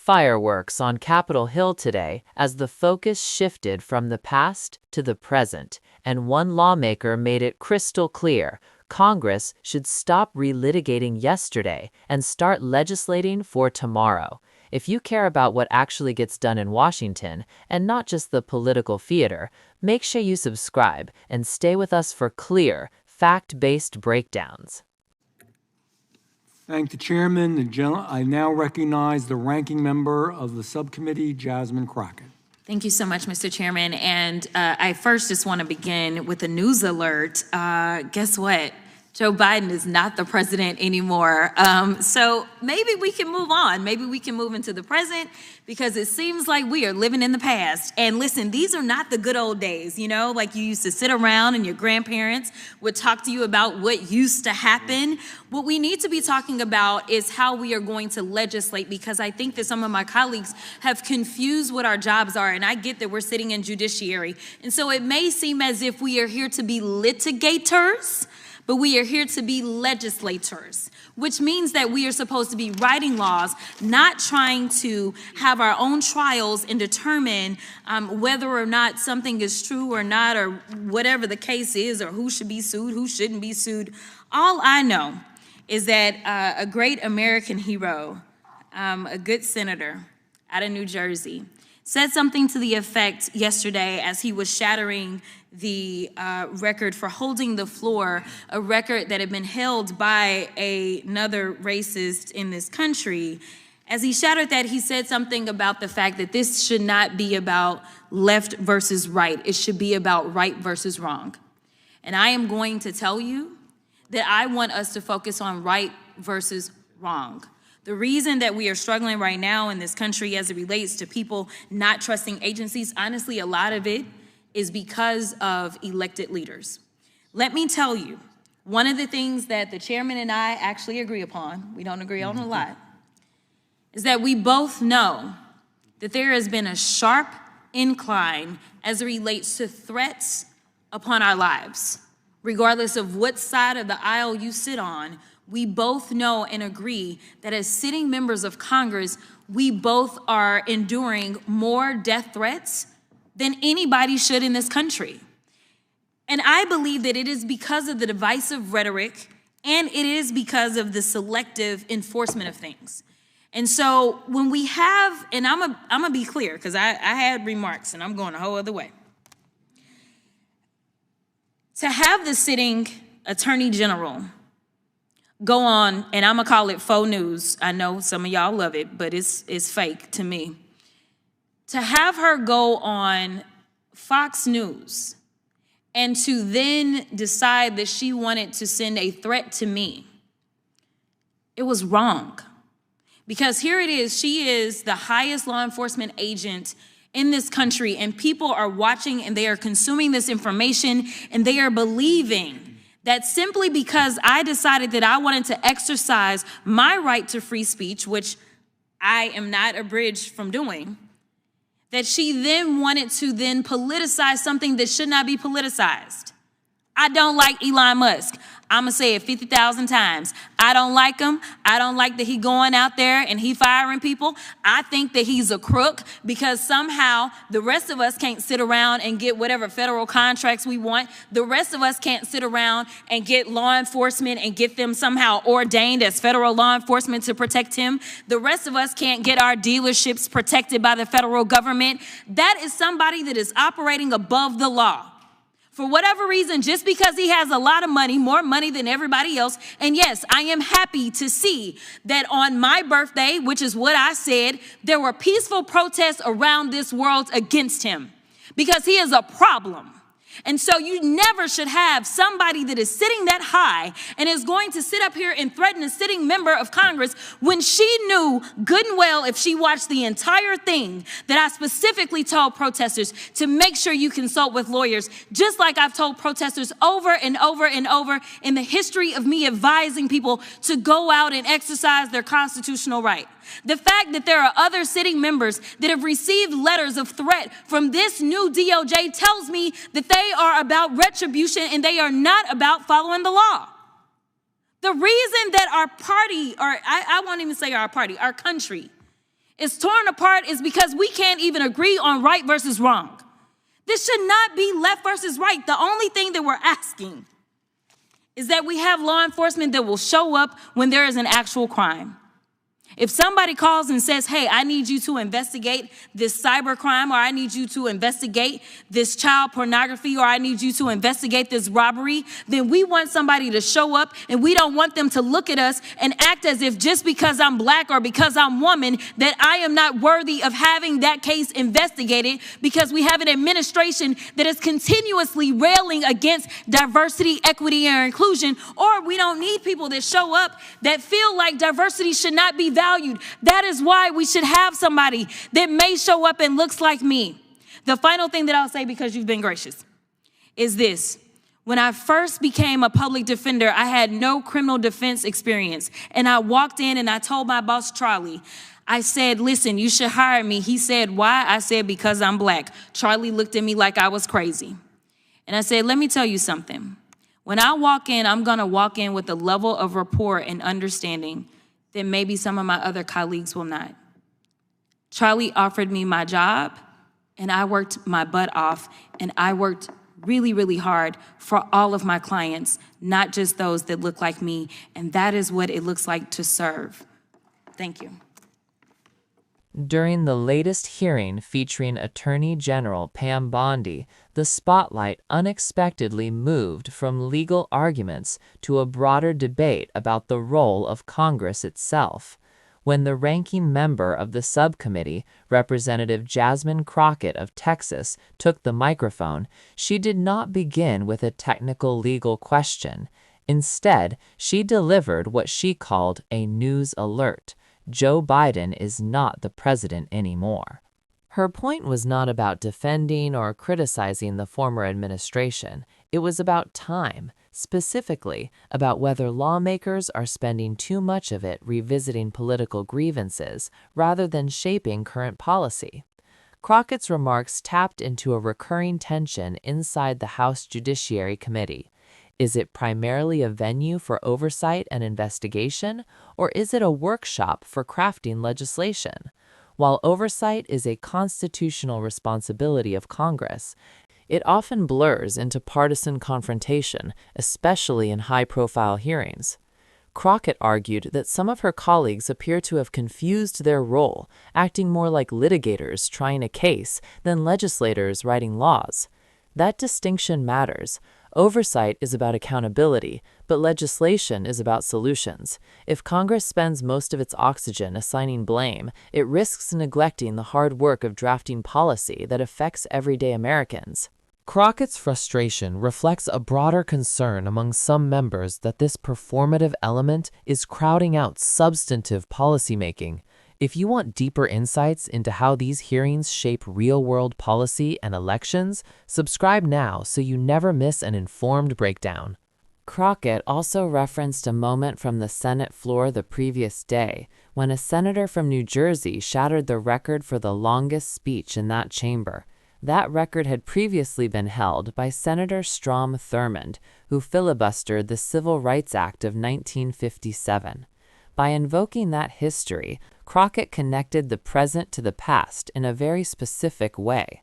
fireworks on Capitol Hill today as the focus shifted from the past to the present, and one lawmaker made it crystal clear Congress should stop relitigating yesterday and start legislating for tomorrow. If you care about what actually gets done in Washington and not just the political theater, make sure you subscribe and stay with us for clear, fact-based breakdowns. Thank the chairman. I now recognize the ranking member of the subcommittee, Jasmine Crockett. Thank you so much, Mr. Chairman. And I first just want to begin with a news alert. Guess what? Joe Biden is not the president anymore. So maybe we can move on. Maybe we can move into the present, because it seems like we are living in the past. And listen, these are not the good old days, you know, like you used to sit around and your grandparents would talk to you about what used to happen. What we need to be talking about is how we are going to legislate, because I think that some of my colleagues have confused what our jobs are. And I get that we're sitting in judiciary. And so it may seem as if we are here to be litigators, but we are here to be legislators, which means that we are supposed to be writing laws, not trying to have our own trials and determine whether or not something is true or not, or whatever the case is, or who should be sued, who shouldn't be sued. All I know is that a great American hero, a good senator out of New Jersey, said something to the effect yesterday as he was shattering the record for holding the floor, a record that had been held by another racist in this country. As he shattered that, he said something about the fact that this should not be about left versus right. It should be about right versus wrong. And I am going to tell you that I want us to focus on right versus wrong. The reason that we are struggling right now in this country as it relates to people not trusting agencies, honestly, a lot of it is because of elected leaders. Let me tell you, one of the things that the chairman and I actually agree upon, we don't agree on a lot, is that we both know that there has been a sharp incline as it relates to threats upon our lives. Regardless of what side of the aisle you sit on, we both know and agree that as sitting members of Congress, we both are enduring more death threats than anybody should in this country. And I believe that it is because of the divisive rhetoric, and it is because of the selective enforcement of things. And so when we have, and I'm gonna be clear, because I had remarks and I'm going a whole other way. To have the sitting attorney general go on, and I'm gonna call it faux news. I know some of y'all love it, but it's fake to me. To have her go on Fox News and to then decide that she wanted to send a threat to me, it was wrong. Because here it is, she is the highest law enforcement agent in this country, and people are watching and they are consuming this information, and they are believing that simply because I decided that I wanted to exercise my right to free speech, which I am not abridged from doing, that she then wanted to then politicize something that should not be politicized. I don't like Elon Musk. I'm gonna say it 50,000 times. I don't like him. I don't like that he going out there and he firing people. I think that he's a crook, because somehow the rest of us can't sit around and get whatever federal contracts we want. The rest of us can't sit around and get law enforcement and get them somehow ordained as federal law enforcement to protect him. The rest of us can't get our dealerships protected by the federal government. That is somebody that is operating above the law. For whatever reason, just because he has a lot of money, more money than everybody else. And yes, I am happy to see that on my birthday, which is what I said, there were peaceful protests around this world against him, because he is a problem. And so you never should have somebody that is sitting that high and is going to sit up here and threaten a sitting member of Congress when she knew good and well, if she watched the entire thing, that I specifically told protesters to make sure you consult with lawyers, just like I've told protesters over and over and over in the history of me advising people to go out and exercise their constitutional right. The fact that there are other sitting members that have received letters of threat from this new DOJ tells me that they are about retribution and they are not about following the law. The reason that our party, or I won't even say our party, our country, It's torn apart is because we can't even agree on right versus wrong. This should not be left versus right. The only thing that we're asking is that we have law enforcement that will show up when there is an actual crime. If somebody calls and says, hey, I need you to investigate this cyber crime, or I need you to investigate this child pornography, or I need you to investigate this robbery, then we want somebody to show up, and we don't want them to look at us and act as if just because I'm black or because I'm woman, that I am not worthy of having that case investigated, because we have an administration that is continuously railing against diversity, equity, and inclusion, or we don't need people that show up that feel like diversity should not be valued. That is why we should have somebody that may show up and looks like me. The final thing that I'll say, because you've been gracious, is this. When I first became a public defender, I had no criminal defense experience. And I walked in and I told my boss, Charlie, I said, listen, you should hire me. He said, why? I said, because I'm black. Charlie looked at me like I was crazy. And I said, let me tell you something. When I walk in, I'm going to walk in with a level of rapport and understanding that maybe some of my other colleagues will not. Charlie offered me my job, and I worked my butt off, and I worked really, really hard for all of my clients, not just those that look like me, and that is what it looks like to serve. Thank you. During the latest hearing featuring Attorney General Pam Bondi, the spotlight unexpectedly moved from legal arguments to a broader debate about the role of Congress itself. When the ranking member of the subcommittee, Representative Jasmine Crockett of Texas, took the microphone, she did not begin with a technical legal question. Instead, she delivered what she called a news alert. Joe Biden is not the president anymore. Her point was not about defending or criticizing the former administration. It was about time, specifically about whether lawmakers are spending too much of it revisiting political grievances rather than shaping current policy. Crockett's remarks tapped into a recurring tension inside the House Judiciary Committee. Is it primarily a venue for oversight and investigation, or is it a workshop for crafting legislation? While oversight is a constitutional responsibility of Congress, it often blurs into partisan confrontation, especially in high-profile hearings. Crockett argued that some of her colleagues appear to have confused their role, acting more like litigators trying a case than legislators writing laws. That distinction matters. Oversight is about accountability, but legislation is about solutions. If Congress spends most of its oxygen assigning blame, it risks neglecting the hard work of drafting policy that affects everyday Americans. Crockett's frustration reflects a broader concern among some members that this performative element is crowding out substantive policymaking. If you want deeper insights into how these hearings shape real-world policy and elections, subscribe now so you never miss an informed breakdown. Crockett also referenced a moment from the Senate floor the previous day, when a senator from New Jersey shattered the record for the longest speech in that chamber. That record had previously been held by Senator Strom Thurmond, who filibustered the Civil Rights Act of 1957. By invoking that history, Crockett connected the present to the past in a very specific way.